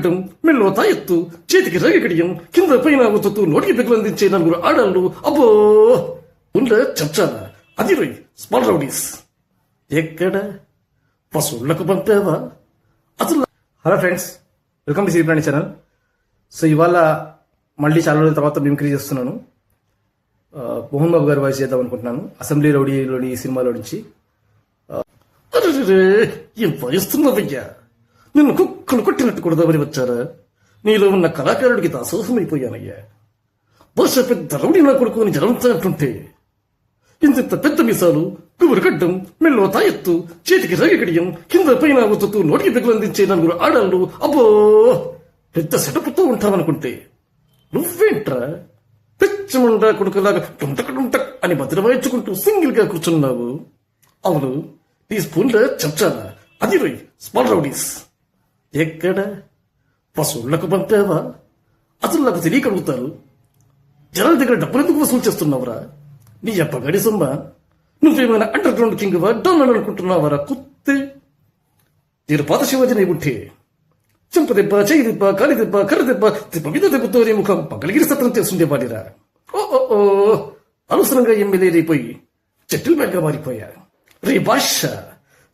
గడ్డం మెల్లో తాయెత్తు చేతికి రేగడియం కింద పైన ఒత్తుతూ నోటికి పిగులందించే నలుగురు ఆడాళ్ళు అబ్బో ఉండ చర్చాల అది రోయ్ స్మాల్ రౌడీస్ ఎక్కడ పశువులకు పంపావా అసలు. Hello friends, welcome to Siriprani channel. So ఇవాళ మళ్ళీ చాలా రోజుల తర్వాత మిమిక్రీ చేస్తున్నాను. మోహన్ బాబు గారి వాయిస్ చేద్దాం అనుకుంటున్నాను. అసెంబ్లీ రౌడీలోని ఈ సినిమాలో నుంచి. ఏం వయస్తున్నావయ్యా, నిన్ను కుక్కలు కొట్టినట్టు కొడదామని వచ్చారా? నీలో ఉన్న కళాకారుడికి దాసోహమైపోయానయ్యా. బహుశా పెద్ద రౌడీ నా కొడుకు అని జనంతా అంటుంటే ఇంత పెద్ద మీసాలు, గుబురు గడ్డం, మెల్లో తాయెత్తు, చేతికి రేగడియం కింద పైన ఒత్తుతూ నోటికి పిగులందించే నలుగురు ఆడాళ్ళు అబ్బో పెద్ద సెటపుతో ఉంటామనుకుంటే నువ్వేంట్రా పిచ్చముండా కొడుకులాగా టుంటక్ అని భద్రవాయించుకుంటూ సింగిల్ గా కూర్చున్నావు. అవును, ఈ స్పూన్ల చర్చాలా అది రోయ్ స్మాల్ రౌడీస్ ఎక్కడ పశువులకు పంపావా? అసలు నాకు తెలియకడుగుతారు, జనాల దగ్గర డబ్బులు ఎందుకు వసూలు చేస్తున్నావురా? నీ అప్పగడి సొమ్మ. నువ్వేమైనా అండర్ గ్రౌండ్ కింగ్ వా డౌన్ అనుకుంటున్నావరా? కుత్తే తీరు పాత శివాజీ ఉంటే చెంప దెబ్బ, చెయ్యి దెబ్బ, కాలి దెబ్బ, కర్ర దెబ్బ, దెబ్బ మీద దెబ్బతో నీ ముఖం పగలిగిరి సత్రం చేస్తుండేవాడిరా. ఓ అనవసరంగా ఎమ్మెల్యే రేపోయి చెట్టుల బ్యాగ్గా మారిపోయా. రే బాషా,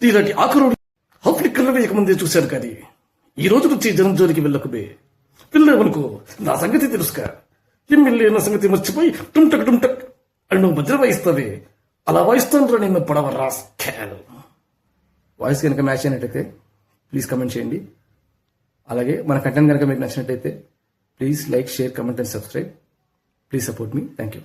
నీలాంటి ఆఖరుడు హౌఫ్లిక్కర్లో వేయకముందే చూశాను. కానీ ఈ రోజు నుంచి జనం జోలికి వెళ్ళకుబే. వెళ్ళావనుకో నా సంగతి తెలుసుకా. ఎమ్మెల్యే నా సంగతి మర్చిపోయి టుంటక్ అని నువ్వు భద్ర వాయిస్తావే, అలా వాయిస్తాను నిన్ను పడవ రాస్కాలు. వాయిస్ కనుక మ్యాచ్ అయినట్టయితే ప్లీజ్ కమెంట్ చేయండి. అలాగే మన కంటెంట్ కనుక మీకు నచ్చినట్టయితే please like, share, comment and subscribe. Please support me. Thank you.